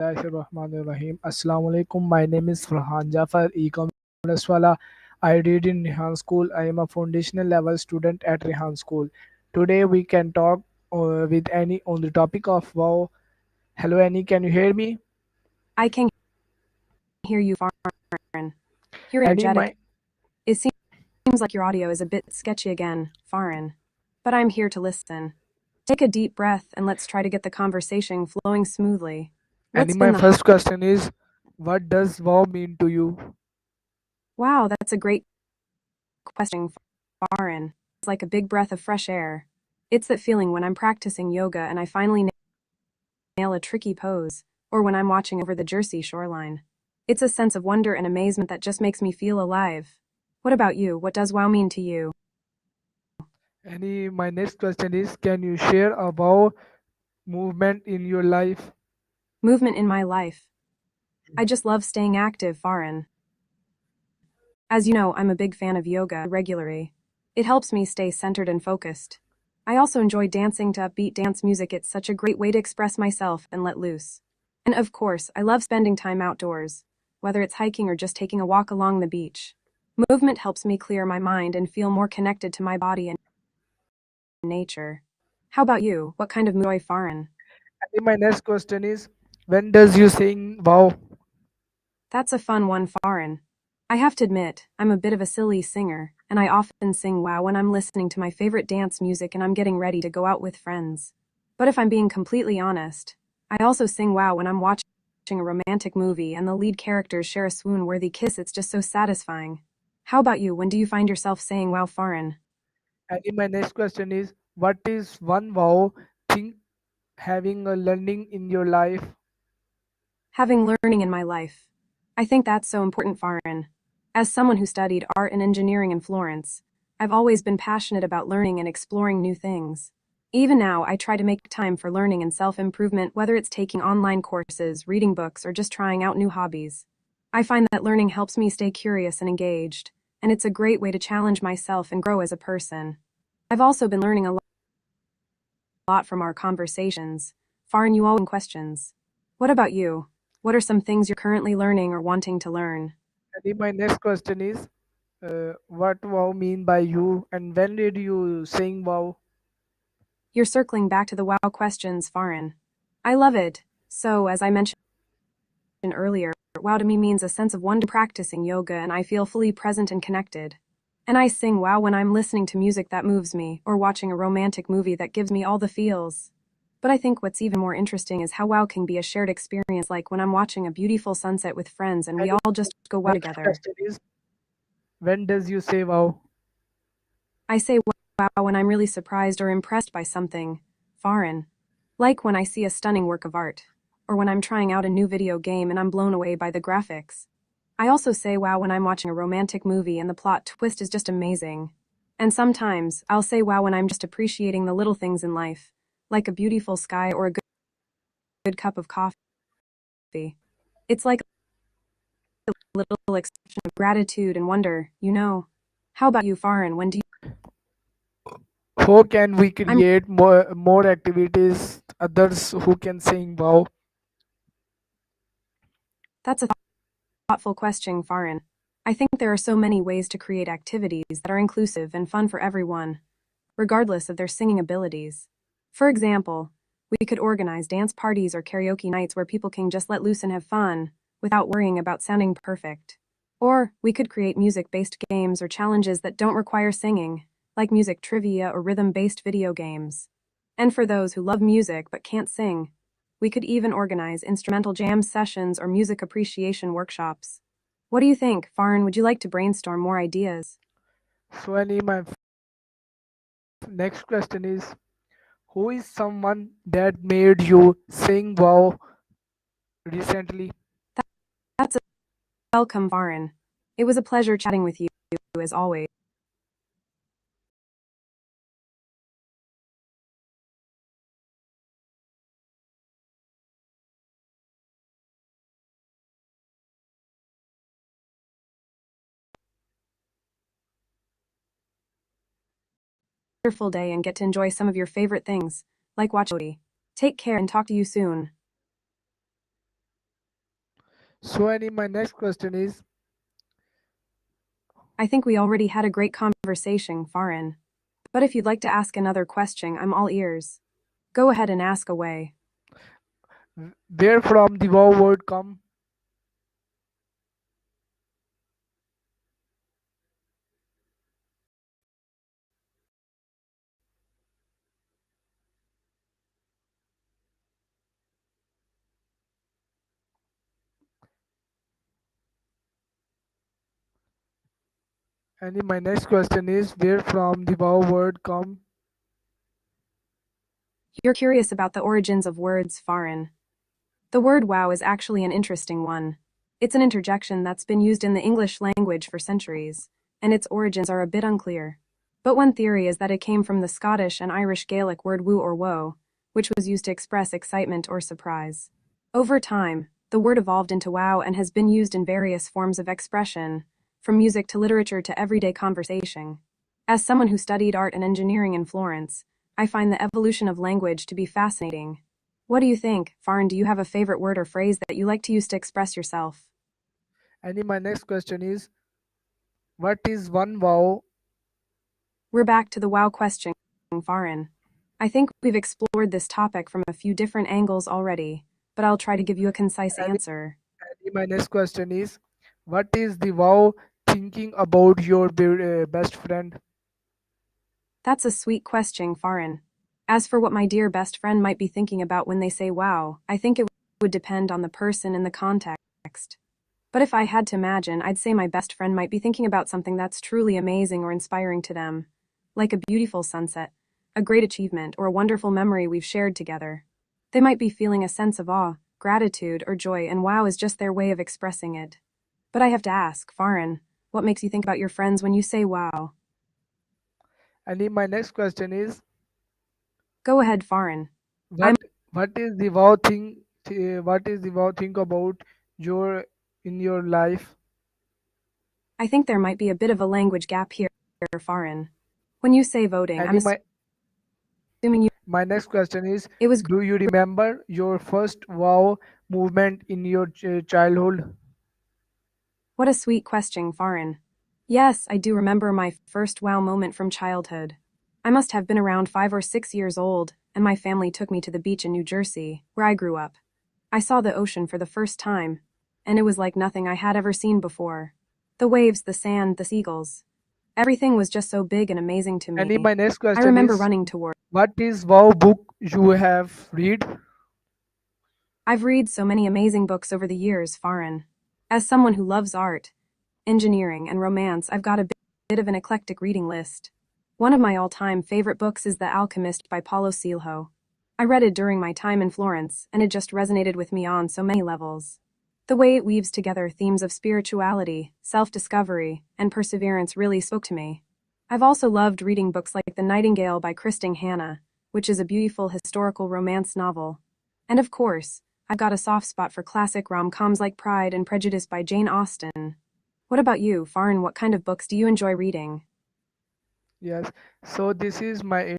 Bismillahirrahmanirrahim. Assalamu alaikum. My name is Farhan Jafar, e-commerce wala. I read in Rehan School. I am a foundational level student at Rehan School. Today we can talk with Annie on the topic of wow. Hello Annie, can you hear me? I can hear you, Farin. You're Annie, energetic. It seems like your audio is a bit sketchy again, Farin. But I'm here to listen. Take a deep breath and let's try to get the conversation flowing smoothly. Annie, What's been my the first question is, what does wow mean to you? Wow, that's a great question, Farin. It's like a big breath of fresh air. It's that feeling when I'm practicing yoga and I finally nail a tricky pose, or when I'm watching over the Jersey shoreline. It's a sense of wonder and amazement that just makes me feel alive. What about you? What does wow mean to you? Annie, my next question is, can you share a wow movement in your life? Movement in my life. I just love staying active, Farin. As you know, I'm a big fan of yoga regularly. It helps me stay centered and focused. I also enjoy dancing to upbeat dance music. It's such a great way to express myself and let loose. And of course, I love spending time outdoors, whether it's hiking or just taking a walk along the beach. Movement helps me clear my mind and feel more connected to my body and nature. How about you? What kind of mood are you, Farin? Annie, my next question is, when does you sing wow? That's a fun one, Farin. I have to admit, I'm a bit of a silly singer, and I often sing wow when I'm listening to my favorite dance music and I'm getting ready to go out with friends. But if I'm being completely honest, I also sing wow when I'm watching a romantic movie and the lead characters share a swoon-worthy kiss. It's just so satisfying. How about you? When do you find yourself saying wow, Farin? And my next question is, what is one wow thing having a learning in your life? Having learning in my life. I think that's so important, Farin. As someone who studied art and engineering in Florence, I've always been passionate about learning and exploring new things. Even now, I try to make time for learning and self-improvement, whether it's taking online courses, reading books, or just trying out new hobbies. I find that learning helps me stay curious and engaged, and it's a great way to challenge myself and grow as a person. I've also been learning a lot from our conversations. Farin, you always questions. What about you? What are some things you're currently learning or wanting to learn? And my next question is, what wow mean by you, and when did you sing wow? You're circling back to the wow questions, Farin. I love it. So, as I mentioned earlier, wow to me means a sense of wonder practicing yoga and I feel fully present and connected. And I sing wow when I'm listening to music that moves me or watching a romantic movie that gives me all the feels. But I think what's even more interesting is how wow can be a shared experience, like when I'm watching a beautiful sunset with friends and we And all just go wow next together. question is, when does you say wow? I say wow when I'm really surprised or impressed by something foreign, like when I see a stunning work of art, or when I'm trying out a new video game and I'm blown away by the graphics. I also say wow when I'm watching a romantic movie and the plot twist is just amazing. And sometimes, I'll say wow when I'm just appreciating the little things in life, like a beautiful sky or a good cup of coffee. It's like a little expression of gratitude and wonder. How about you, Farin? When do you? How can we I'm. create more activities others who can sing wow? That's a thoughtful question, Farin. I think there are so many ways to create activities that are inclusive and fun for everyone, regardless of their singing abilities. For example, we could organize dance parties or karaoke nights where people can just let loose and have fun, without worrying about sounding perfect. Or we could create music-based games or challenges that don't require singing, like music trivia or rhythm-based video games. And for those who love music but can't sing, we could even organize instrumental jam sessions or music appreciation workshops. What do you think, Farin? Would you like to brainstorm more ideas? So Annie, my next question is, who is someone that made you sing wow recently? That's a welcome, Farin. It was a pleasure chatting with you, as always. Wonderful day and get to enjoy some of your favorite things, like watch OD. Take care and talk to you soon. So, Annie, my next question is I think we already had a great conversation, Farin. But if you'd like to ask another question, I'm all ears. Go ahead and ask away. where from the wow word come? Annie, my next question is where from the wow word come? You're curious about the origins of words, Farin. The word wow is actually an interesting one. It's an interjection that's been used in the English language for centuries, and its origins are a bit unclear. But one theory is that it came from the Scottish and Irish Gaelic word woo or woe, which was used to express excitement or surprise. Over time, the word evolved into wow and has been used in various forms of expression, from music to literature to everyday conversation. As someone who studied art and engineering in Florence, I find the evolution of language to be fascinating. What do you think, Farin? Do you have a favorite word or phrase that you like to use to express yourself? Annie, my next question is what is one wow? We're back to the wow question, Farin. I think we've explored this topic from a few different angles already, but I'll try to give you a concise Annie, answer. Annie, my next question is what is the wow thinking about your best friend? That's a sweet question, Farin. As for what my dear best friend might be thinking about when they say wow, I think it would depend on the person and the context. But if I had to imagine, I'd say my best friend might be thinking about something that's truly amazing or inspiring to them, like a beautiful sunset, a great achievement, or a wonderful memory we've shared together. They might be feeling a sense of awe, gratitude, or joy, and wow is just their way of expressing it. But I have to ask, Farin, what makes you think about your friends when you say wow? Annie, my next question is Go ahead, Farin. what I'm what is the wow thing what is the wow thing about your in your life? I think there might be a bit of a language gap here, Farin. When you say voting, I'm Annie, assuming you my next question is it was do you remember your first wow movement in your childhood? what a sweet question, Farin. Yes, I do remember my first wow moment from childhood. I must have been around 5 or 6 years old, and my family took me to the beach in New Jersey, where I grew up. I saw the ocean for the first time, and it was like nothing I had ever seen before. The waves, the sand, the seagulls. Everything was just so big and amazing to Annie, me. my next I question remember is running toward. what is wow book you have read? I've read so many amazing books over the years, Farin. As someone who loves art, engineering, and romance, I've got a bit of an eclectic reading list. One of my all-time favorite books is The Alchemist by Paulo Coelho. I read it during my time in Florence, and it just resonated with me on so many levels. The way it weaves together themes of spirituality, self-discovery, and perseverance really spoke to me. I've also loved reading books like The Nightingale by Christine Hanna, which is a beautiful historical romance novel. And of course, I've got a soft spot for classic rom-coms like Pride and Prejudice by Jane Austen. What about you, Farin? What kind of books do you enjoy reading? Yes, so this is my